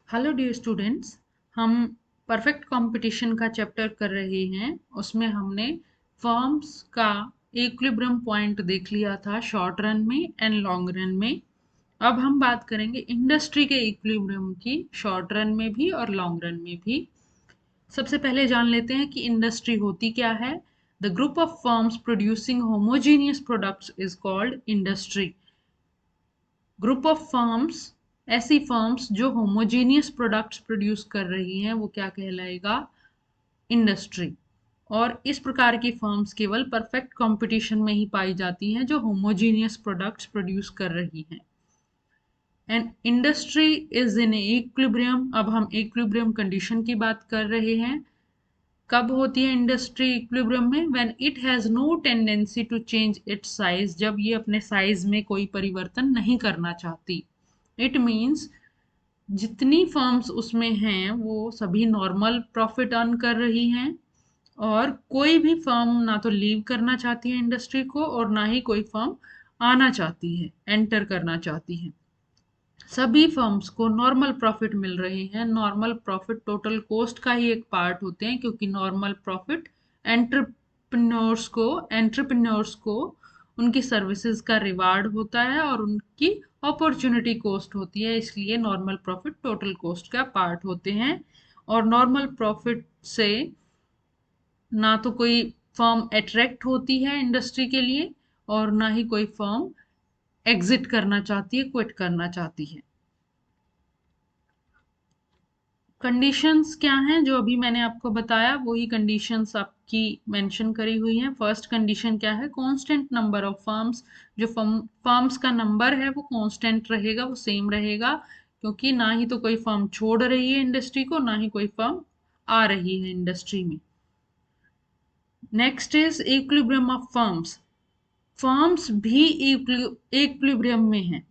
Hello dear students. हम perfect competition का chapter कर रहे हैं। उसमें हमने फर्म्स का इक्विलिब्रियम पॉइंट देख लिया था शॉर्ट रन में एंड लॉन्ग रन में। अब हम बात करेंगे इंडस्ट्री के इक्विलिब्रियम की शॉर्ट रन में भी और लॉन्ग रन में भी। सबसे पहले जान लेते हैं कि इंडस्ट्री होती क्या है। The group of firms producing homogeneous products is called industry. Group of firms, ऐसी फर्म्स जो होमोजीनियस प्रोडक्ट्स प्रोड्यूस कर रही हैं, वो क्या कहलाएगा? इंडस्ट्री। और इस प्रकार की फर्म्स केवल परफेक्ट कंपटीशन में ही पाई जाती हैं जो होमोजीनियस प्रोडक्ट्स प्रोड्यूस कर रही हैं। And industry is in equilibrium. अब हम इक्विलिब्रियम कंडीशन की बात कर रहे हैं। कब होती है इंडस्ट्री इक्विलिब्रियम में? When it has no tendency to change its size. जब ये अपने साइज में कोई परिवर्तन नहीं करना चाहती। इट मीन्स जितनी फर्म्स उसमें हैं वो सभी नॉर्मल प्रॉफिट अर्न कर रही हैं, और कोई भी फर्म ना तो लीव करना चाहती है इंडस्ट्री को और ना ही कोई फर्म आना चाहती है, एंटर करना चाहती है। सभी फर्म्स को नॉर्मल प्रॉफिट मिल रहे हैं। नॉर्मल प्रॉफिट टोटल कॉस्ट का ही एक पार्ट होते हैं, क्योंकि नॉर्मल प्रॉफिट एंटरप्रेन्योर्स को उनकी सर्विसेज का रिवार्ड होता है और उनकी अपॉर्चुनिटी कॉस्ट होती है, इसलिए नॉर्मल प्रॉफिट टोटल कॉस्ट का पार्ट होते हैं। और नॉर्मल प्रॉफिट से ना तो कोई फर्म अट्रैक्ट होती है इंडस्ट्री के लिए और ना ही कोई फर्म एग्जिट करना चाहती है, क्विट करना चाहती है। कंडीशंस क्या हैं? जो अभी मैंने आपको बताया वही कंडीशंस आपकी मेंशन करी हुई हैं। फर्स्ट कंडीशन क्या है? Constant number of firms. जो फर्म्स का नंबर है वो कांस्टेंट रहेगा, वो सेम रहेगा, क्योंकि ना ही तो कोई फर्म छोड़ रही है इंडस्ट्री को, ना ही कोई फर्म आ रही है इंडस्ट्री में। Next is equilibrium of firms. Firms भी इक्विलिब्रियम में हैं।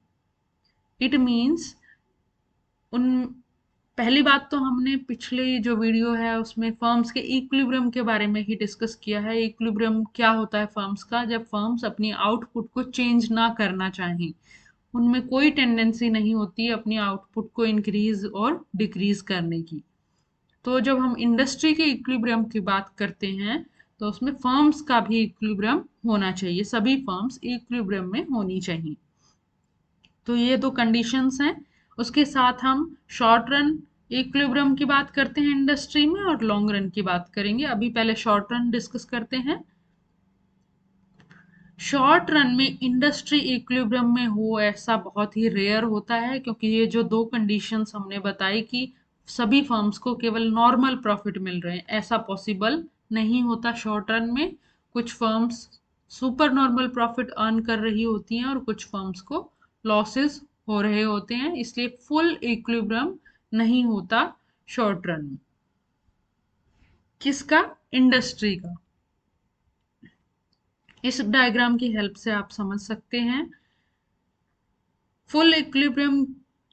इट मीन्स उन पहली बात तो हमने पिछले जो वीडियो है उसमें फर्म्स के इक्विलिब्रियम के बारे में ही डिस्कस किया है। इक्विलिब्रियम क्या होता है फर्म्स का? जब फर्म्स अपनी आउटपुट को चेंज ना करना चाहें, उनमें कोई टेंडेंसी नहीं होती अपनी आउटपुट को इंक्रीज और डिक्रीज करने की। तो जब हम इंडस्ट्री के इक्विलिब्रियम की बात करते हैं तो उसमें फर्म्स का भी इक्विलिब्रियम होना चाहिए। सभी फर्म्स इक्विलिब्रियम में होनी चाहिए। तो ये दो कंडीशंस हैं। उसके साथ हम शॉर्ट रन इक्विलिब्रियम की बात करते हैं इंडस्ट्री में, और लॉन्ग रन की बात करेंगे। अभी पहले शॉर्ट रन डिस्कस करते हैं। शॉर्ट रन में इंडस्ट्री इक्विलिब्रियम में हो ऐसा बहुत ही रेयर होता है, क्योंकि ये जो दो कंडीशंस हमने बताई कि सभी फर्म्स को केवल नॉर्मल प्रॉफिट मिल रहे हैं, ऐसा पॉसिबल नहीं होता शॉर्ट रन में। कुछ firms super normal profit earn कर रही होती हैं और कुछ फर्म्स को लॉसेस हो रहे होते हैं, इसलिए फुल इक्विलिब्रियम नहीं होता शॉर्ट रन में। किसका? इंडस्ट्री का। इस डायग्राम की हेल्प से आप समझ सकते हैं। फुल इक्विलिब्रियम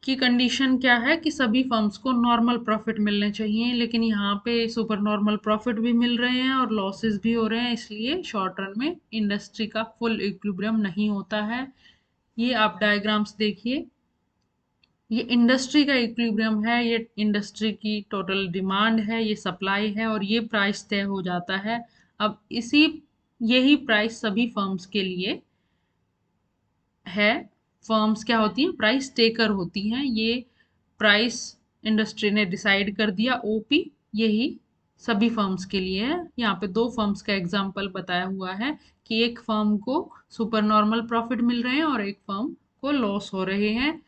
की कंडीशन क्या है कि सभी फर्म्स को नॉर्मल प्रॉफिट मिलने चाहिए, लेकिन यहाँ पे सुपर नॉर्मल प्रॉफिट भी मिल रहे हैं और लॉसेस भी हो रहे हैं, इसलिए शॉर्ट रन में इंडस्ट्री का फुल इक्विलिब्रियम नहीं होता है। ये आप डायग्राम्स देखिए। ये इंडस्ट्री का इक्विलिब्रियम है, ये इंडस्ट्री की टोटल डिमांड है, ये सप्लाई है और ये प्राइस तय हो जाता है। अब यही प्राइस सभी फर्म्स के लिए है। फर्म्स क्या होती हैं? प्राइस टेकर होती हैं। ये प्राइस इंडस्ट्री ने डिसाइड कर दिया, ओपी, यही सभी फर्म्स के लिए है। यहाँ पे दो फर्म्स का एग्जांपल बताया हुआ है कि एक फर्म को सुपर नॉर्मल प्रॉफिट मिल रहे हैं और एक फर्म को लॉस हो रहे हैं।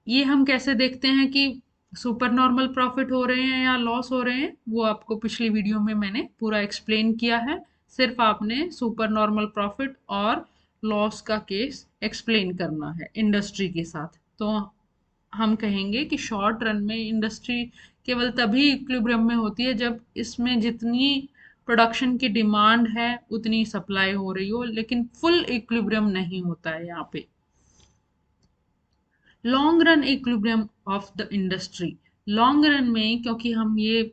ये हम कैसे देखते हैं कि सुपर नॉर्मल प्रॉफिट हो रहे हैं या लॉस हो रहे हैं? वो आपको पिछली वीडियो में मैंने पूरा एक्सप्लेन किया है। सिर्फ आपने सुपर नॉर्मल प्रॉफिट और लॉस का केस एक्सप्लेन करना है इंडस्ट्री के साथ। तो हम कहेंगे कि शॉर्ट रन में इंडस्ट्री केवल तभी इक्विलिब्रियम में होती है जब इसमें जितनी प्रोडक्शन की डिमांड है उतनी सप्लाई हो रही हो, लेकिन फुल इक्विलिब्रियम नहीं होता है यहाँ पे। Long run equilibrium of the industry. Long run में, क्योंकि हम ये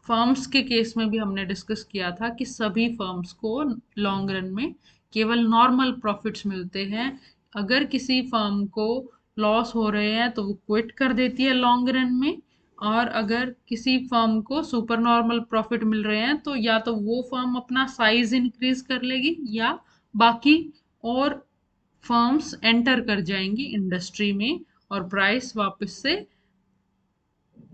फर्म्स के केस में भी हमने डिस्कस किया था कि सभी फर्म्स को लॉन्ग रन में केवल नॉर्मल प्रॉफिट्स मिलते हैं। अगर किसी फर्म को लॉस हो रहे हैं तो वो क्विट कर देती है लॉन्ग रन में। और अगर किसी फर्म को सुपर नॉर्मल प्रॉफिट मिल रहे हैं तो या तो वो फर्म अपना साइज इंक्रीज कर लेगी या बाकी और फर्म्स एंटर कर जाएंगी इंडस्ट्री में और प्राइस वापस से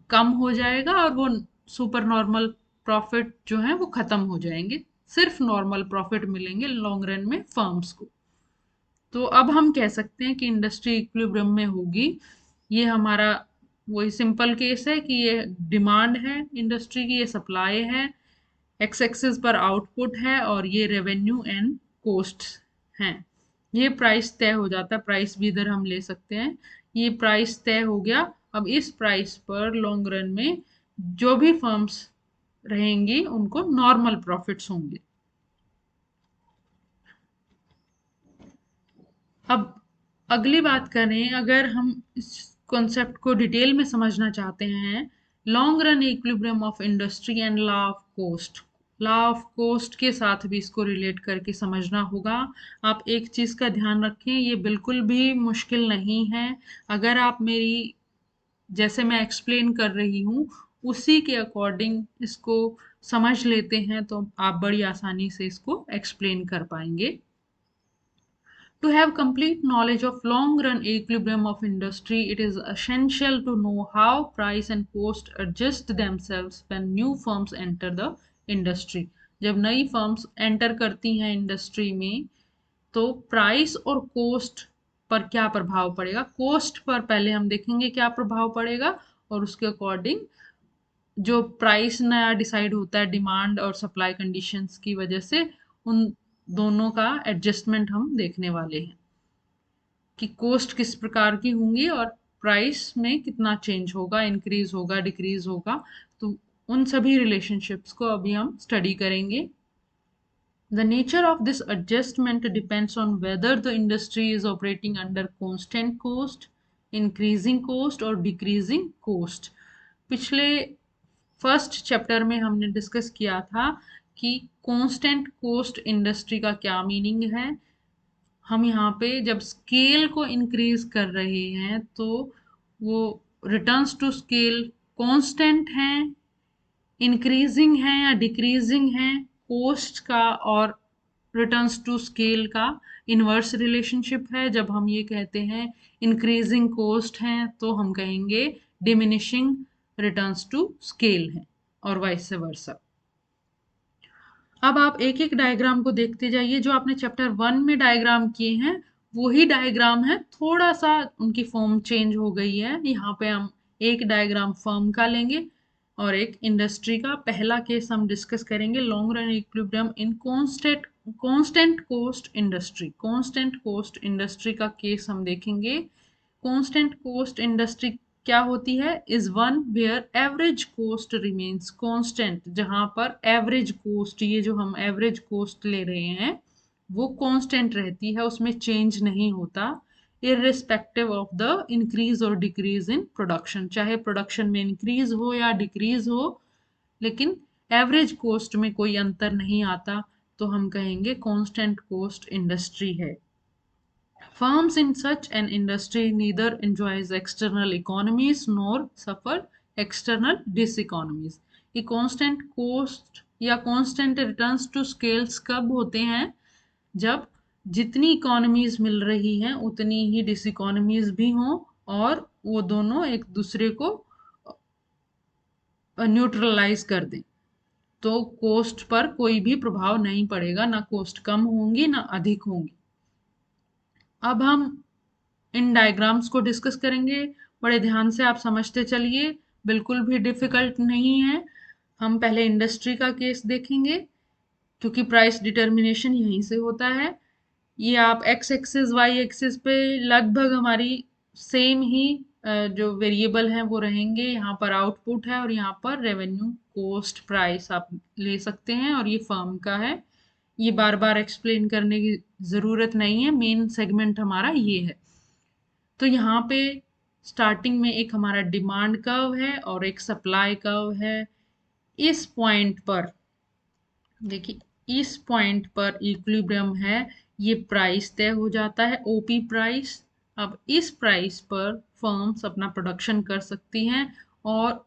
कम हो जाएगा और वो सुपर नॉर्मल प्रॉफिट जो है वो खत्म हो जाएंगे। सिर्फ नॉर्मल प्रॉफिट मिलेंगे लॉन्ग रन में फर्म्स को। तो अब हम कह सकते हैं कि इंडस्ट्री इक्विलिब्रियम में होगी। ये हमारा वही सिंपल केस है कि ये डिमांड है इंडस्ट्री की, ये सप्लाई है, एक्स एक्सिस पर आउटपुट है और ये रेवेन्यू एंड कॉस्ट हैं। ये प्राइस तय हो जाता है, प्राइस भी इधर हम ले सकते हैं। ये प्राइस तय हो गया। अब इस प्राइस पर लॉन्ग रन में जो भी फर्म्स रहेंगी उनको नॉर्मल प्रॉफिट्स होंगे। अब अगली बात करें, अगर हम इस कॉन्सेप्ट को डिटेल में समझना चाहते हैं, long run equilibrium of industry and law of cost. Law of cost के साथ भी इसको रिलेट करके समझना होगा। आप एक चीज़ का ध्यान रखें, ये बिल्कुल भी मुश्किल नहीं है। अगर आप मेरी जैसे मैं एक्सप्लेन कर रही हूँ उसी के अकॉर्डिंग इसको समझ लेते हैं तो आप बड़ी आसानी से इसको एक्सप्लेन कर पाएंगे। To have complete knowledge of long-run equilibrium of industry, it is essential to know how price and cost adjust themselves when new firms enter the industry. जब नई फर्म्स एंटर करती हैं इंडस्ट्री में तो प्राइस और coast पर क्या प्रभाव पड़ेगा। कोस्ट पर पहले हम देखेंगे क्या प्रभाव पड़ेगा और उसके अकॉर्डिंग जो प्राइस नया डिसाइड होता है डिमांड और सप्लाई कंडीशंस की वजह से, उन दोनों का एडजस्टमेंट हम देखने वाले हैं कि कॉस्ट किस प्रकार की होंगी और प्राइस में कितना चेंज होगा, इंक्रीज होगा, डिक्रीज होगा। तो उन सभी रिलेशनशिप्स को अभी हम स्टडी करेंगे। The nature of this adjustment depends on whether the industry is operating under constant cost, increasing cost और decreasing cost। पिछले फर्स्ट चैप्टर में हमने डिस्कस किया था कि कांस्टेंट कोस्ट इंडस्ट्री का क्या मीनिंग है। हम यहाँ पे जब स्केल को इंक्रीज कर रहे हैं तो वो रिटर्न्स टू स्केल कांस्टेंट हैं, इंक्रीजिंग हैं या डिक्रीजिंग हैं। कोस्ट का और रिटर्न्स टू स्केल का इनवर्स रिलेशनशिप है। जब हम ये कहते हैं इंक्रीजिंग कोस्ट हैं तो हम कहेंगे डिमिनिशिंग रिटर्न्स टू स्केल है और वाइस वर्सा। अब आप एक एक डायग्राम को देखते जाइए। जो आपने चैप्टर 1 में डायग्राम किए हैं वही डायग्राम है, थोड़ा सा उनकी फॉर्म चेंज हो गई है। यहाँ पे हम एक डायग्राम फर्म का लेंगे और एक इंडस्ट्री का। पहला केस हम डिस्कस करेंगे long run equilibrium in constant cost industry. Constant cost industry का केस हम देखेंगे। कांस्टेंट कोस्ट इंडस्ट्री क्या होती है, is one where average cost remains constant. जहां पर एवरेज कोस्ट, ये जो हम एवरेज कोस्ट ले रहे हैं वो कांस्टेंट रहती है, उसमें चेंज नहीं होता इररिस्पेक्टिव ऑफ द इंक्रीज और डिक्रीज इन प्रोडक्शन। चाहे प्रोडक्शन में इंक्रीज हो या डिक्रीज हो लेकिन एवरेज कोस्ट में कोई अंतर नहीं आता, तो हम कहेंगे कांस्टेंट कोस्ट इंडस्ट्री है। Firms in such an industry neither enjoys external economies nor suffer external diseconomies। ये कांस्टेंट कोस्ट या कांस्टेंट रिटर्न्स टू स्केल्स कब होते हैं, जब जितनी इकोनॉमीज मिल रही हैं उतनी ही डिसइकोनॉमीज भी हों और वो दोनों एक दूसरे को न्यूट्रलाइज कर दें। तो कोस्ट पर कोई भी प्रभाव नहीं पड़ेगा, ना कोस्ट कम होंगी ना अधिक होंगी। अब हम इन डायग्राम्स को डिस्कस करेंगे। बड़े ध्यान से आप समझते चलिए, बिल्कुल भी डिफिकल्ट नहीं है। हम पहले इंडस्ट्री का केस देखेंगे क्योंकि प्राइस डिटर्मिनेशन यहीं से होता है। ये आप एक्स एक्सिस वाई एक्सिस पे लगभग हमारी सेम ही जो वेरिएबल हैं वो रहेंगे। यहाँ पर आउटपुट है और यहाँ पर रेवेन्यू कॉस्ट प्राइस आप ले सकते हैं और ये फर्म का है। ये बार बार एक्सप्लेन करने की ज़रूरत नहीं है, मेन सेगमेंट हमारा ये है। तो यहाँ पे स्टार्टिंग में एक हमारा डिमांड कर्व है और एक सप्लाई कर्व है। इस पॉइंट पर देखिए, इस पॉइंट पर इक्विलिब्रियम है, ये प्राइस तय हो जाता है ओपी प्राइस। अब इस प्राइस पर फर्म्स अपना प्रोडक्शन कर सकती हैं और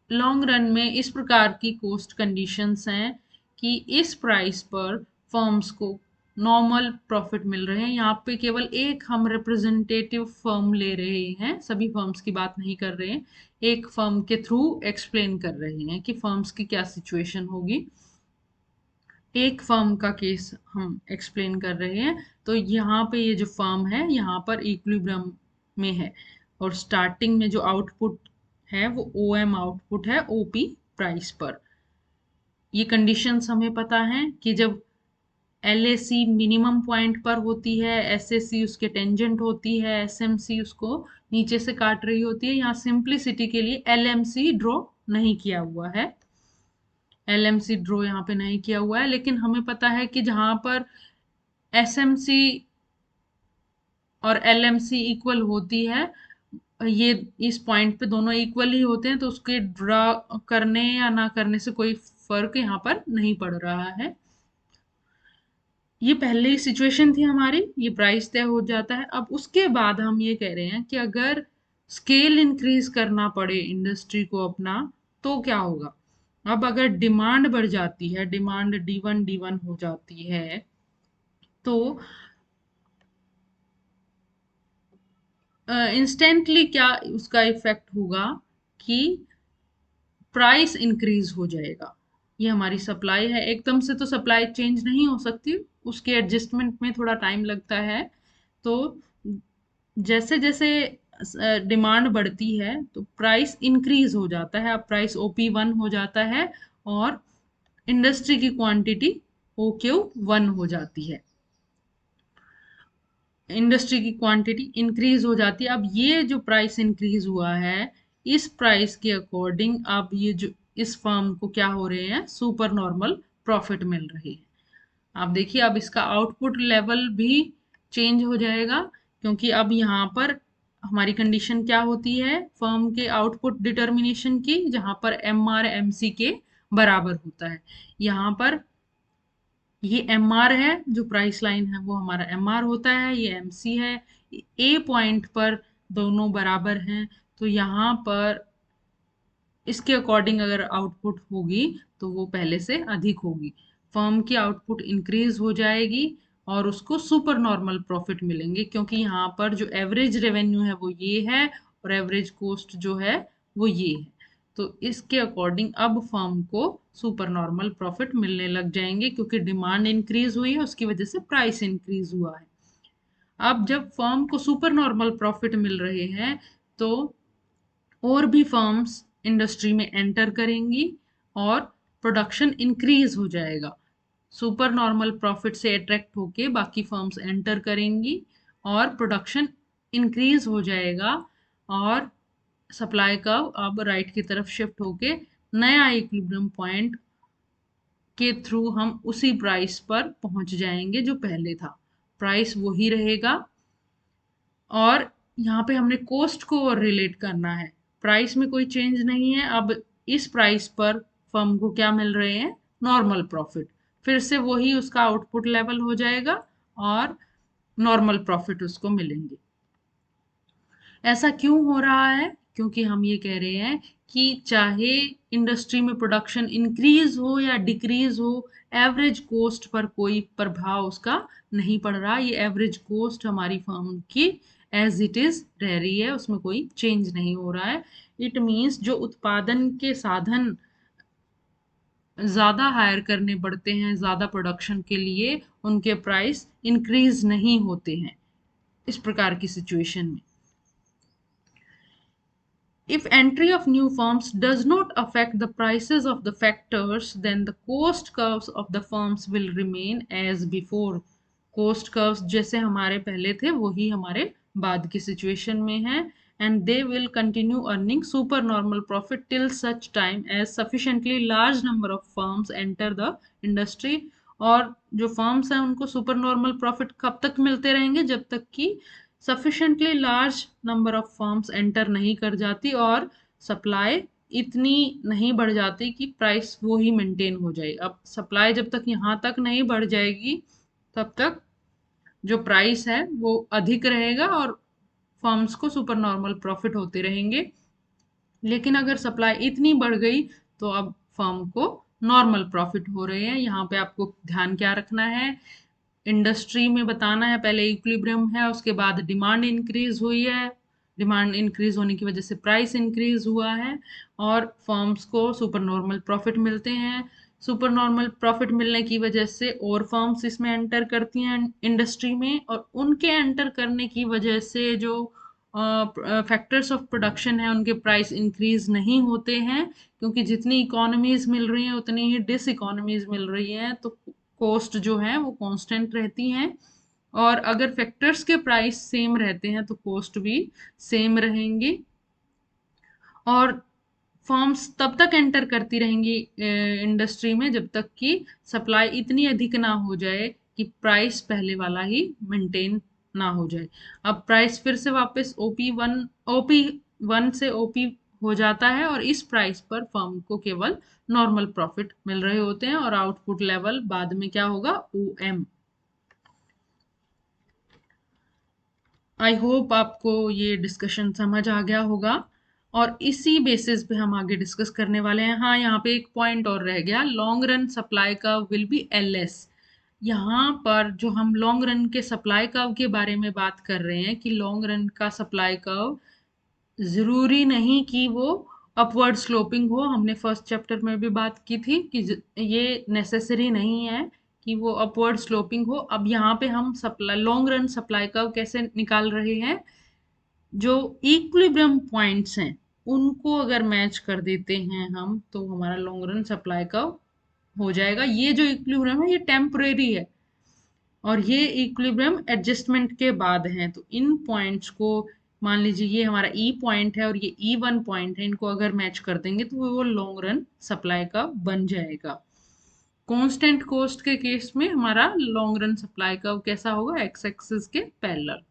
लॉन्ग रन में इस प्रकार की कोस्ट कंडीशंस हैं कि इस प्राइस पर फर्म्स को नॉर्मल प्रॉफिट मिल रहे हैं। यहाँ पे केवल एक हम रिप्रेजेंटेटिव फर्म ले रहे हैं, सभी फर्म्स की बात नहीं कर रहे हैं, एक फर्म के थ्रू एक्सप्लेन कर रहे हैं कि फर्म्स की क्या सिचुएशन होगी। एक फर्म का केस हम एक्सप्लेन कर रहे हैं। तो यहाँ पे ये जो फर्म है यहाँ पर इक्विलिब्रियम में है और स्टार्टिंग में जो आउटपुट है वो ओएम आउटपुट है ओपी प्राइस पर। ये कंडीशंस हमें पता है कि जब एलएसी मिनिमम पॉइंट पर होती है, एसएससी उसके टेंजेंट होती है, एसएमसी उसको नीचे से काट रही होती है। यहाँ सिंप्लिसिटी के लिए एलएमसी ड्रॉ नहीं किया हुआ है, एलएमसी ड्रॉ यहाँ पे नहीं किया हुआ है, लेकिन हमें पता है कि जहां पर एसएमसी और एलएमसी इक्वल होती है, ये इस पॉइंट पे दोनों इक्वल ही होते हैं, तो उसके ड्रा करने या ना करने से कोई फर्क यहाँ पर नहीं पड़ रहा है। ये पहले ही सिचुएशन थी हमारी, ये प्राइस तय हो जाता है। अब उसके बाद हम ये कह रहे हैं कि अगर स्केल इंक्रीज करना पड़े इंडस्ट्री को अपना, तो क्या होगा। अब अगर डिमांड बढ़ जाती है, डिमांड D1 हो जाती है, तो इंस्टेंटली क्या उसका इफेक्ट होगा कि प्राइस इंक्रीज हो जाएगा। ये हमारी सप्लाई है, एकदम से तो सप्लाई चेंज नहीं हो सकती, उसके एडजस्टमेंट में थोड़ा टाइम लगता है। तो जैसे जैसे डिमांड बढ़ती है तो प्राइस इंक्रीज हो जाता है। अब प्राइस OP1 हो जाता है और इंडस्ट्री की क्वांटिटी OQ1 हो जाती है, इंडस्ट्री की क्वांटिटी इंक्रीज हो जाती है। अब ये जो प्राइस इंक्रीज हुआ है, इस प्राइस के अकॉर्डिंग अब ये जो इस फर्म को क्या हो रहे हैं, सुपर नॉर्मल प्रॉफिट मिल रही है। आप देखिए अब इसका आउटपुट लेवल भी चेंज हो जाएगा, क्योंकि अब यहाँ पर हमारी कंडीशन क्या होती है फर्म के आउटपुट डिटर्मिनेशन की, जहां पर MR MC के बराबर होता है। यहाँ पर ये MR है, जो प्राइस लाइन है वो हमारा MR होता है, ये MC है। ए पॉइंट पर दोनों बराबर हैं, तो यहाँ पर इसके अकॉर्डिंग अगर आउटपुट होगी तो वो पहले से अधिक होगी, फर्म की आउटपुट इंक्रीज हो जाएगी और उसको सुपर नॉर्मल प्रॉफिट मिलेंगे, क्योंकि यहाँ पर जो एवरेज रेवेन्यू है वो ये है और एवरेज कॉस्ट जो है वो ये है। तो इसके अकॉर्डिंग अब फर्म को सुपर नॉर्मल प्रॉफिट मिलने लग जाएंगे, क्योंकि डिमांड इंक्रीज हुई है, उसकी वजह से प्राइस इंक्रीज हुआ है। अब जब फर्म को सुपर नॉर्मल प्रॉफिट मिल रहे हैं, तो और भी फर्म्स इंडस्ट्री में एंटर करेंगी और प्रोडक्शन इंक्रीज हो जाएगा। सुपर नॉर्मल प्रॉफिट से अट्रैक्ट होके बाकी फर्म्स एंटर करेंगी और प्रोडक्शन इंक्रीज हो जाएगा और सप्लाई का अब राइट की तरफ शिफ्ट होके नया इक्विलिब्रियम पॉइंट के थ्रू हम उसी प्राइस पर पहुंच जाएंगे जो पहले था। प्राइस वही रहेगा और यहाँ पे हमने कोस्ट को और रिलेट करना है, प्राइस में कोई चेंज नहीं है। अब इस प्राइस पर फर्म को क्या मिल रहे हैं, नॉर्मल प्रॉफिट, फिर से वही उसका आउटपुट लेवल हो जाएगा और नॉर्मल प्रॉफिट उसको मिलेंगे। ऐसा क्यों हो रहा है, क्योंकि हम ये कह रहे हैं कि चाहे इंडस्ट्री में प्रोडक्शन इंक्रीज हो या डिक्रीज हो, एवरेज कोस्ट पर कोई प्रभाव उसका नहीं पड़ रहा। ये एवरेज कोस्ट हमारी फर्म की एज इट इज रह रही है, उसमें कोई चेंज नहीं हो रहा है। इट मीन्स जो उत्पादन के साधन ज़्यादा हायर करने पड़ते हैं ज़्यादा प्रोडक्शन के लिए, उनके प्राइस इंक्रीज नहीं होते हैं इस प्रकार की सिचुएशन में। If entry of new firms does not affect the prices of the factors, then the cost curves of the firms will remain as before. Cost curves जैसे हमारे पहले थे वही हमारे बाद की सिचुएशन में है, and they will continue earning supernormal profit till such time as sufficiently large number of firms enter the industry. और जो फर्म्स हैं उनको सुपर नॉर्मल प्रॉफिट कब तक मिलते रहेंगे, जब तक कि sufficiently large number of firms enter नहीं कर जाती और सप्लाई इतनी नहीं बढ़ जाती कि प्राइस वो ही मेंटेन हो जाए। अब सप्लाई जब तक यहाँ तक नहीं बढ़ जाएगी तब तक जो प्राइस है वो अधिक रहेगा और फर्म्स को सुपर नॉर्मल प्रॉफिट होते रहेंगे। लेकिन अगर सप्लाई इतनी बढ़ गई तो अब फर्म को नॉर्मल प्रॉफिट हो रहे हैं। यहाँ पे आपको ध्यान क्या रखना है, इंडस्ट्री में बताना है पहले इक्विलिब्रियम है, उसके बाद डिमांड इंक्रीज हुई है, डिमांड इंक्रीज होने की वजह से प्राइस इंक्रीज हुआ है और फर्म्स को सुपर नॉर्मल प्रॉफिट मिलते हैं। सुपर नॉर्मल प्रॉफिट मिलने की वजह से और फर्म्स इसमें एंटर करती हैं इंडस्ट्री में, और उनके एंटर करने की वजह से जो फैक्टर्स ऑफ प्रोडक्शन है उनके प्राइस इंक्रीज नहीं होते हैं, क्योंकि जितनी इकोनॉमीज मिल रही हैं उतनी ही डिस इकोनॉमीज मिल रही हैं, तो कॉस्ट जो है वो कांस्टेंट रहती हैं। और अगर फैक्टर्स के प्राइस सेम रहते हैं तो कॉस्ट भी सेम रहेंगी। और फर्म्स तब तक एंटर करती रहेंगी इंडस्ट्री में जब तक कि सप्लाई इतनी अधिक ना हो जाए कि प्राइस पहले वाला ही मेंटेन ना हो जाए। अब प्राइस फिर से वापस ओपी वन से ओपी हो जाता है और इस प्राइस पर फर्म को केवल नॉर्मल प्रॉफिट मिल रहे होते हैं और आउटपुट लेवल बाद में क्या होगा, ओएम। आई होप आपको ये डिस्कशन समझ आ गया होगा और इसी बेसिस पे हम आगे डिस्कस करने वाले हैं। हाँ, यहाँ पे एक पॉइंट और रह गया, long run supply curve will be LS. यहाँ पर जो हम लॉन्ग रन के सप्लाई कर्व के बारे में बात कर रहे हैं कि लॉन्ग रन का सप्लाई कर्व जरूरी नहीं कि वो अपवर्ड स्लोपिंग हो। हमने फर्स्ट चैप्टर में भी बात की थी कि ये नेसेसरी नहीं है कि वो अपवर्ड स्लोपिंग हो। अब यहाँ पे हम supply long run supply curve कैसे निकाल रहे हैं, जो इक्विलिब्रियम पॉइंट्स हैं उनको अगर मैच कर देते हैं हम तो हमारा लॉन्ग रन सप्लाई कर्व हो जाएगा। ये जो इक्विलिब्रियम है ये टेम्परेरी है और ये इक्विलिब्रियम एडजस्टमेंट के बाद है। तो इन पॉइंट्स को मान लीजिए ये हमारा ई पॉइंट है और ये ई वन पॉइंट है, इनको अगर मैच कर देंगे तो वो लॉन्ग रन सप्लाई का बन जाएगा। कांस्टेंट कॉस्ट के केस में हमारा लॉन्ग रन सप्लाई कर्व कैसा होगा, एक्स एक्सिस के पैरेलल।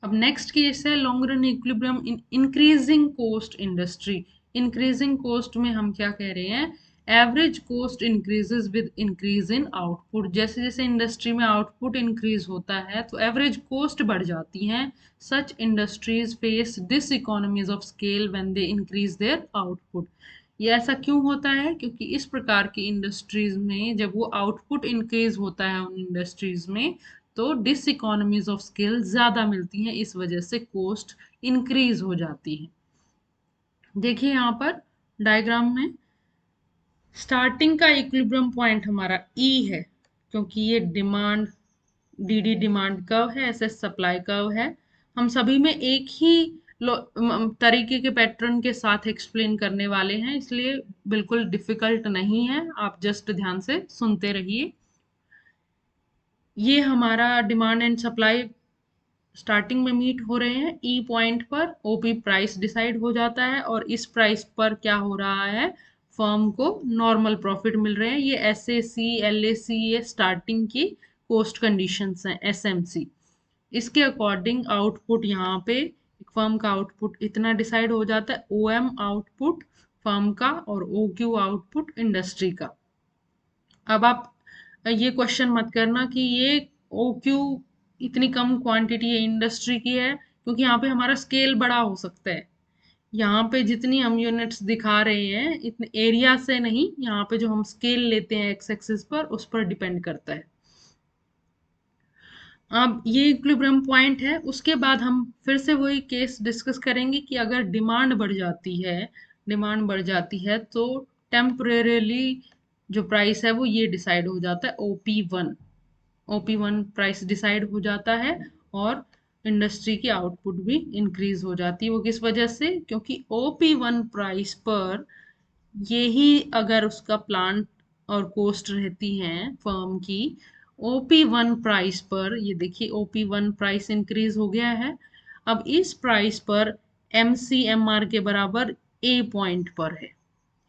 अब नेक्स्ट केस है long run equilibrium in increasing cost industry. Increasing cost में हम क्या कह रहे हैं, average cost increases with increase in output. जैसे जैसे इंडस्ट्री में आउटपुट इंक्रीज होता है तो एवरेज कोस्ट बढ़ जाती हैं। Such industries face these economies of scale when they increase their output. ये ऐसा क्यों होता है, क्योंकि इस प्रकार की इंडस्ट्रीज में जब वो आउटपुट इंक्रीज होता है उन इंडस्ट्रीज में तो डिस इकोनॉमीज ऑफ स्केल ज्यादा मिलती हैं, इस वजह से कॉस्ट इंक्रीज हो जाती है। देखिए यहाँ पर डायग्राम में स्टार्टिंग का इक्विलिब्रियम पॉइंट हमारा ई है, क्योंकि ये डिमांड डीडी डिमांड कर्व है, एसएस सप्लाई कर्व है। हम सभी में एक ही तरीके के पैटर्न के साथ एक्सप्लेन करने वाले हैं, इसलिए बिल्कुल डिफिकल्ट नहीं है, आप जस्ट ध्यान से सुनते रहिए। ये हमारा डिमांड एंड सप्लाई स्टार्टिंग में मीट हो रहे हैं, ई पॉइंट पर ओपी प्राइस डिसाइड हो जाता है और इस प्राइस पर क्या हो रहा है, फर्म को नॉर्मल प्रॉफिट मिल रहे हैं। ये S A C L A सी ये स्टार्टिंग की कोस्ट कंडीशंस हैं, एसएमसी। इसके अकॉर्डिंग आउटपुट यहाँ पे फर्म का आउटपुट इतना डिसाइड हो जाता है, ओएम आउटपुट फर्म का और ओ क्यू आउटपुट इंडस्ट्री का। अब आप ये क्वेश्चन मत करना कि ये ओ क्यू इतनी कम क्वांटिटी है इंडस्ट्री की है, क्योंकि यहाँ पे हमारा स्केल बड़ा हो सकता है। यहाँ पे जितनी हम यूनिट्स दिखा रहे हैं इतने एरिया से नहीं, यहाँ पे जो हम स्केल लेते हैं एक्स एक्सिस पर उस पर डिपेंड करता है। अब ये इक्विलिब्रियम पॉइंट है, उसके बाद हम फिर से वही केस डिस्कस करेंगे कि अगर डिमांड बढ़ जाती है तो टेम्परेली जो प्राइस है वो ये डिसाइड हो जाता है, ओपी वन प्राइस डिसाइड हो जाता है और इंडस्ट्री की आउटपुट भी इंक्रीज हो जाती है। वो किस वजह से, क्योंकि ओपी वन प्राइस पर यही अगर उसका प्लांट और कॉस्ट रहती हैं फर्म की, ओपी वन प्राइस पर ये देखिए ओपी वन प्राइस इंक्रीज हो गया है। अब इस प्राइस पर एमसीएमआर के बराबर ए पॉइंट पर है,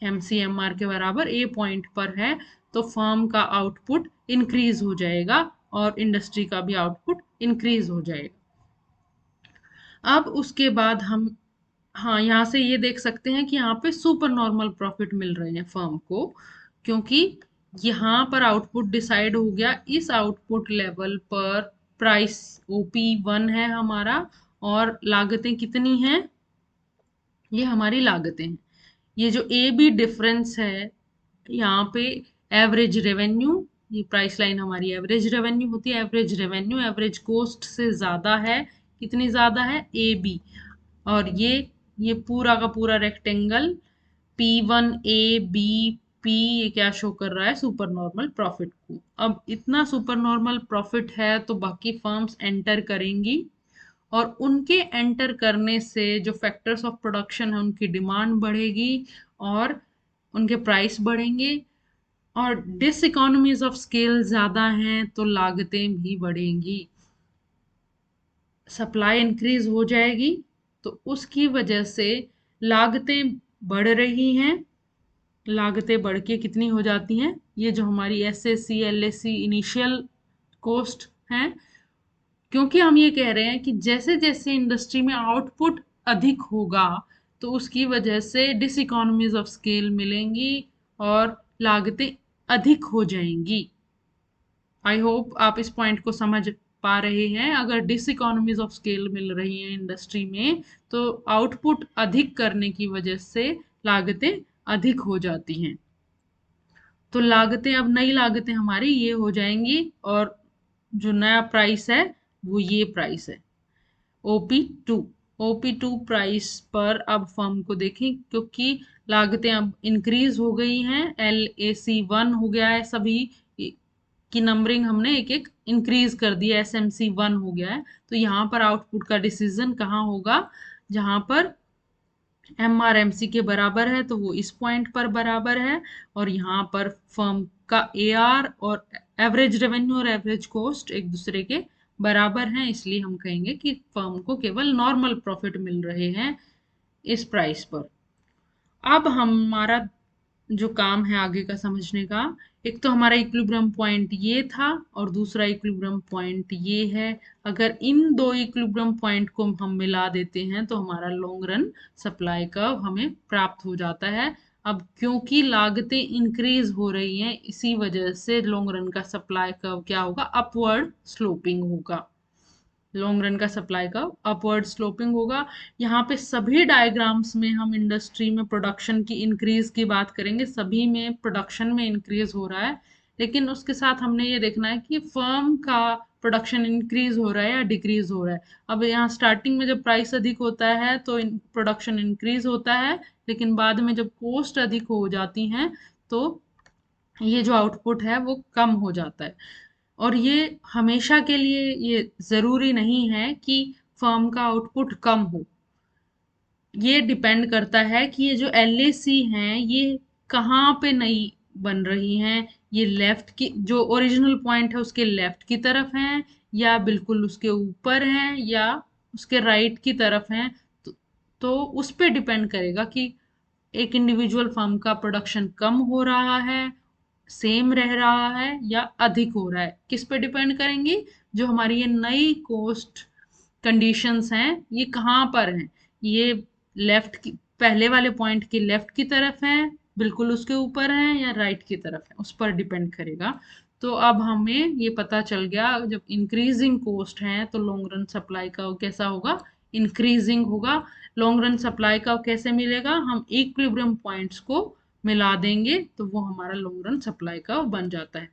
एमसीएमआर के बराबर ए पॉइंट पर है, तो फर्म का आउटपुट इंक्रीज हो जाएगा और इंडस्ट्री का भी आउटपुट इंक्रीज हो जाएगा। अब उसके बाद हम, हाँ, यहाँ से ये देख सकते हैं कि यहाँ पे सुपर नॉर्मल प्रॉफिट मिल रहे हैं फर्म को, क्योंकि यहाँ पर आउटपुट डिसाइड हो गया, इस आउटपुट लेवल पर प्राइस OP1 है हमारा, और लागतें कितनी हैं, ये हमारी लागतें हैं। ये जो ए बी डिफरेंस है यहाँ पे, एवरेज रेवेन्यू, ये प्राइस लाइन हमारी एवरेज रेवेन्यू होती है। एवरेज रेवेन्यू एवरेज कॉस्ट से ज्यादा है, कितनी ज्यादा है, ए बी। और ये पूरा का पूरा rectangle P1 A B P, ये क्या शो कर रहा है, सुपर नॉर्मल प्रॉफिट को। अब इतना सुपर नॉर्मल प्रॉफिट है तो बाकी फर्म्स एंटर करेंगी, और उनके एंटर करने से जो फैक्टर्स ऑफ प्रोडक्शन है उनकी डिमांड बढ़ेगी और उनके प्राइस बढ़ेंगे, और डिस इकोनॉमीज ऑफ स्केल ज्यादा हैं तो लागतें भी बढ़ेंगी। सप्लाई इंक्रीज हो जाएगी तो उसकी वजह से लागतें बढ़ रही हैं। लागतें बढ़ के कितनी हो जाती हैं, ये जो हमारी SAC LAC इनिशियल कॉस्ट हैं, क्योंकि हम ये कह रहे हैं कि जैसे जैसे इंडस्ट्री में आउटपुट अधिक होगा तो उसकी वजह से डिसइकोनॉमीज ऑफ स्केल मिलेंगी और लागतें अधिक हो जाएंगी। आई होप आप इस पॉइंट को समझ पा रहे हैं। अगर डिसइकोनॉमीज ऑफ स्केल मिल रही हैं इंडस्ट्री में तो आउटपुट अधिक करने की वजह से लागतें अधिक हो जाती हैं। तो लागतें, अब नई लागतें हमारी ये हो जाएंगी, और जो नया प्राइस है वो ये प्राइस है OP2। OP2 प्राइस पर अब फर्म को देखें, क्योंकि लागतें अब इंक्रीज हो गई हैं, LAC1 हो गया है, सभी की नंबरिंग हमने एक एक इंक्रीज कर दी है, SMC1 हो गया है। तो यहाँ पर आउटपुट का डिसीजन कहाँ होगा, जहाँ पर MRMC के बराबर है तो वो इस पॉइंट पर बराबर है, और यहाँ पर फर्म का AR और एवरेज रेवेन्यू और एवरेज कॉस्ट एक दूसरे के बराबर हैं, इसलिए हम कहेंगे कि फर्म को केवल नॉर्मल प्रॉफिट मिल रहे हैं इस प्राइस पर। अब हमारा जो काम है आगे का समझने का, एक तो हमारा इक्विलिब्रियम पॉइंट ये था और दूसरा इक्विलिब्रियम पॉइंट ये है। अगर इन दो इक्विलिब्रियम पॉइंट को हम मिला देते हैं तो हमारा लॉन्ग रन सप्लाई कर्व हमें प्राप्त हो जाता है। अब क्योंकि लागतें इंक्रीज हो रही हैं इसी वजह से लॉन्ग रन का सप्लाई कर्व क्या होगा, अपवर्ड स्लोपिंग होगा। लॉन्ग रन का सप्लाई का अपवर्ड स्लोपिंग होगा। यहाँ पे सभी डायग्राम्स में हम इंडस्ट्री में प्रोडक्शन की इंक्रीज की बात करेंगे, सभी में प्रोडक्शन में इंक्रीज हो रहा है, लेकिन उसके साथ हमने ये देखना है कि फर्म का प्रोडक्शन इंक्रीज हो रहा है या डिक्रीज हो रहा है। अब यहाँ स्टार्टिंग में जब प्राइस अधिक होता है तो प्रोडक्शन इंक्रीज होता है, लेकिन बाद में जब कॉस्ट अधिक हो जाती हैं तो ये जो आउटपुट है वो कम हो जाता है। और ये हमेशा के लिए ये जरूरी नहीं है कि फर्म का आउटपुट कम हो। ये डिपेंड करता है कि ये जो LAC हैं ये कहाँ पे नई बन रही हैं, ये लेफ्ट की जो ओरिजिनल पॉइंट है उसके लेफ्ट की तरफ हैं, या बिल्कुल उसके ऊपर हैं, या उसके राइट की तरफ हैं। तो उस पे डिपेंड करेगा कि एक इंडिविजुअल फर्म का प्रोडक्शन कम हो रहा है, सेम रह रहा है, या अधिक हो रहा है। किस पे डिपेंड करेंगी, जो हमारी ये नई कॉस्ट कंडीशंस हैं ये कहाँ पर हैं, ये लेफ्ट की पहले वाले पॉइंट के लेफ्ट की तरफ हैं, बिल्कुल उसके ऊपर हैं, या राइट की तरफ है, उस पर डिपेंड करेगा। तो अब हमें ये पता चल गया, जब इंक्रीजिंग कॉस्ट है तो लॉन्ग रन सप्लाई का कैसा होगा, इंक्रीजिंग होगा। लॉन्ग रन सप्लाई का कैसे मिलेगा, हम इक्विलिब्रियम पॉइंट्स को मिला देंगे तो वो हमारा लॉन्ग रन सप्लाई का बन जाता है।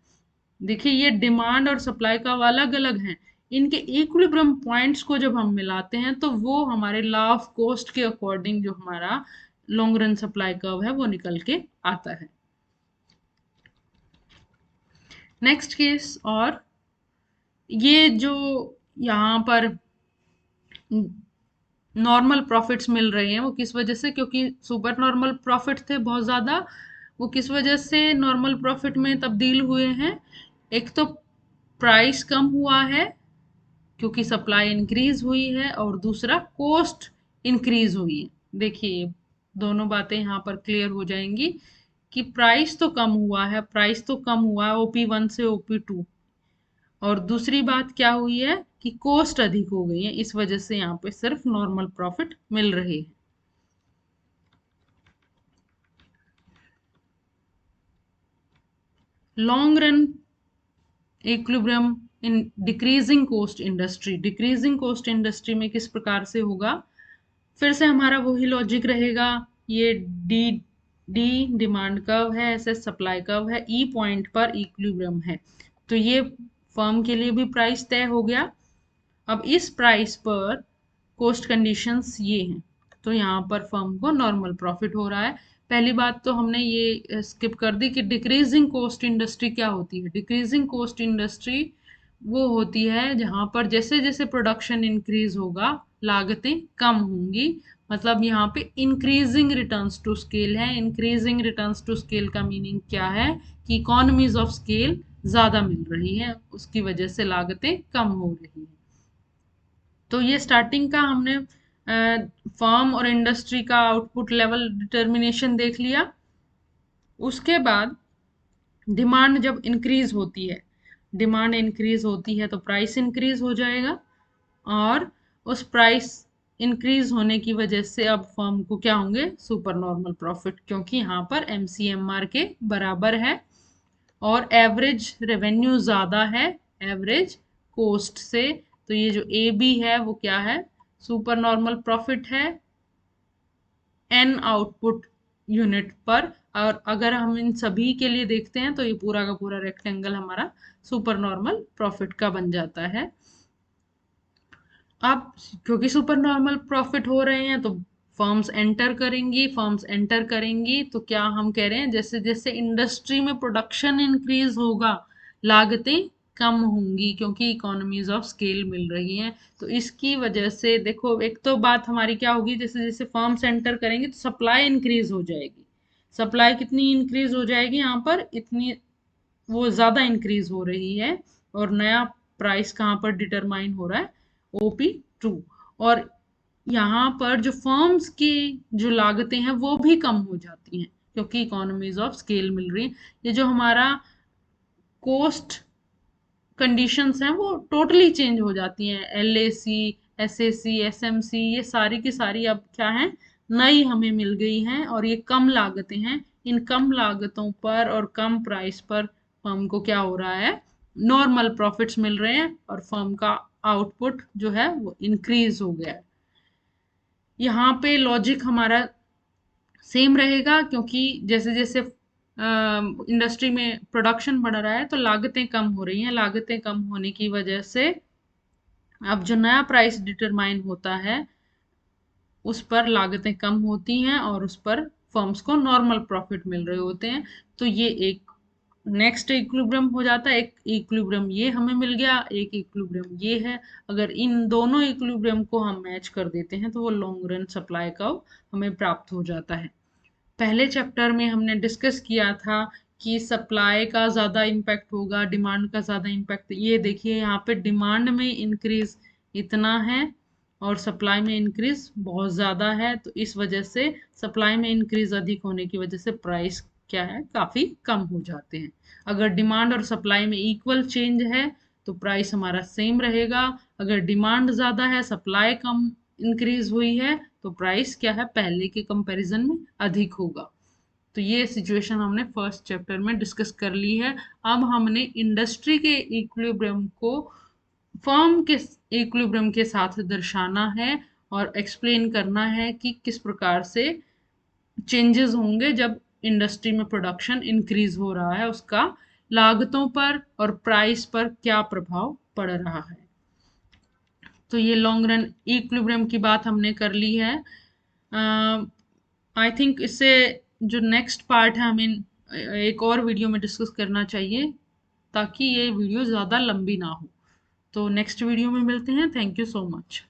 देखिए ये डिमांड और सप्लाई का अलग अलग हैं, इनके इक्विलिब्रियम पॉइंट्स को जब हम मिलाते हैं तो वो हमारे लॉ ऑफ कॉस्ट के अकॉर्डिंग जो हमारा लॉन्ग रन सप्लाई कर्व है वो निकल के आता है। नेक्स्ट केस, और ये जो यहाँ पर नॉर्मल प्रॉफिट्स मिल रहे हैं वो किस वजह से, क्योंकि सुपर नॉर्मल प्रॉफिट थे बहुत ज़्यादा, वो किस वजह से नॉर्मल प्रॉफिट में तब्दील हुए हैं। एक तो प्राइस कम हुआ है क्योंकि सप्लाई इंक्रीज हुई है, और दूसरा कॉस्ट इंक्रीज हुई है। देखिए दोनों बातें यहाँ पर क्लियर हो जाएंगी कि प्राइस तो कम हुआ है, प्राइस तो कम हुआ है OP1 से OP2, और दूसरी बात क्या हुई है कि कॉस्ट अधिक हो गई है, इस वजह से यहाँ पे सिर्फ नॉर्मल प्रॉफिट मिल रहे हैं। Long run equilibrium in decreasing cost industry, decreasing cost industry में किस प्रकार से होगा, फिर से हमारा वही लॉजिक रहेगा। ये डी डी डिमांड कर्व है, ऐसे सप्लाई कर्व है, ई पॉइंट पर इक्विलिब्रियम है, तो ये फर्म के लिए भी प्राइस तय हो गया। अब इस प्राइस पर कोस्ट कंडीशंस ये हैं, तो यहाँ पर फर्म को नॉर्मल प्रॉफिट हो रहा है। पहली बात तो हमने ये स्किप कर दी कि डिक्रीजिंग कोस्ट इंडस्ट्री क्या होती है। डिक्रीजिंग कोस्ट इंडस्ट्री वो होती है जहाँ पर जैसे जैसे प्रोडक्शन इंक्रीज होगा लागतें कम होंगी। मतलब यहाँ पे इंक्रीजिंग रिटर्न्स टू स्केल है। इंक्रीजिंग रिटर्न्स टू स्केल का मीनिंग क्या है कि इकोनॉमीज ऑफ स्केल ज़्यादा मिल रही है, उसकी वजह से लागतें कम हो रही हैं। तो ये स्टार्टिंग का हमने फर्म और इंडस्ट्री का आउटपुट लेवल डिटर्मिनेशन देख लिया। उसके बाद डिमांड जब इंक्रीज होती है, डिमांड इंक्रीज होती है तो प्राइस इंक्रीज हो जाएगा, और उस प्राइस इंक्रीज होने की वजह से अब फर्म को क्या होंगे, सुपर नॉर्मल प्रॉफिट, क्योंकि यहाँ पर एमसीएमआर के बराबर है और एवरेज रेवेन्यू ज़्यादा है एवरेज कोस्ट से। तो ये जो ए बी है वो क्या है, सुपर नॉर्मल प्रॉफिट है एन आउटपुट यूनिट पर। और अगर हम इन सभी के लिए देखते हैं तो ये पूरा का पूरा रेक्टेंगल हमारा सुपर नॉर्मल प्रॉफिट का बन जाता है। अब क्योंकि सुपर नॉर्मल प्रॉफिट हो रहे हैं तो फर्म्स एंटर करेंगी, फर्म्स एंटर करेंगी तो क्या हम कह रहे हैं, जैसे जैसे इंडस्ट्री में प्रोडक्शन इंक्रीज होगा लागतें कम होंगी, क्योंकि इकोनॉमीज ऑफ स्केल मिल रही हैं। तो इसकी वजह से देखो, एक तो बात हमारी क्या होगी, जैसे जैसे फर्म्स एंटर करेंगे तो सप्लाई इंक्रीज हो जाएगी। सप्लाई कितनी इंक्रीज हो जाएगी, यहाँ पर इतनी वो ज़्यादा इंक्रीज हो रही है, और नया प्राइस कहाँ पर डिटरमाइन हो रहा है, OP2। और यहाँ पर जो फर्म्स की जो लागतें हैं वो भी कम हो जाती हैं, क्योंकि इकोनॉमीज ऑफ स्केल मिल रही है। ये जो हमारा कोस्ट कंडीशंस हैं वो टोटली चेंज हो जाती हैं। LAC, SAC, SMC, ये सारी की सारी अब क्या है, नई हमें मिल गई हैं, और ये कम लागतें हैं। इन कम लागतों पर और कम प्राइस पर फर्म को क्या हो रहा है, नॉर्मल प्रॉफिट्स मिल रहे हैं, और फर्म का आउटपुट जो है वो इंक्रीज हो गया है। यहाँ पे लॉजिक हमारा सेम रहेगा, क्योंकि जैसे जैसे इंडस्ट्री में प्रोडक्शन बढ़ रहा है तो लागतें कम हो रही हैं। लागतें कम होने की वजह से अब जो नया प्राइस डिटरमाइन होता है उस पर लागतें कम होती हैं, और उस पर फर्म्स को नॉर्मल प्रॉफिट मिल रहे होते हैं। तो ये एक नेक्स्ट इक्विलिब्रियम हो जाता है। एक इक्विलिब्रियम ये हमें मिल गया, एक इक्विलिब्रियम ये है। अगर इन दोनों इक्विलिब्रियम को हम मैच कर देते हैं तो वो लॉन्ग रन सप्लाई कर्व हमें प्राप्त हो जाता है। पहले चैप्टर में हमने डिस्कस किया था कि सप्लाई का ज़्यादा इम्पैक्ट होगा, डिमांड का ज़्यादा इम्पैक्ट। ये देखिए यहाँ पे डिमांड में इंक्रीज इतना है और सप्लाई में इंक्रीज बहुत ज़्यादा है, तो इस वजह से सप्लाई में इंक्रीज अधिक होने की वजह से प्राइस क्या है, काफ़ी कम हो जाते हैं। अगर डिमांड और सप्लाई में इक्वल चेंज है तो प्राइस हमारा सेम रहेगा। अगर डिमांड ज़्यादा है, सप्लाई कम इंक्रीज हुई है, तो प्राइस क्या है, पहले के कंपैरिजन में अधिक होगा। तो ये सिचुएशन हमने फर्स्ट चैप्टर में डिस्कस कर ली है। अब हमने इंडस्ट्री के इक्विलिब्रियम को फर्म के इक्विलिब्रियम के साथ दर्शाना है और एक्सप्लेन करना है कि किस प्रकार से चेंजेस होंगे जब इंडस्ट्री में प्रोडक्शन इंक्रीज हो रहा है, उसका लागतों पर और प्राइस पर क्या प्रभाव पड़ रहा है। तो ये लॉन्ग रन इक्विलिब्रियम की बात हमने कर ली है। आई थिंक इससे जो नेक्स्ट पार्ट है हमें एक और वीडियो में डिस्कस करना चाहिए, ताकि ये वीडियो ज़्यादा लंबी ना हो। तो नेक्स्ट वीडियो में मिलते हैं। Thank you so much.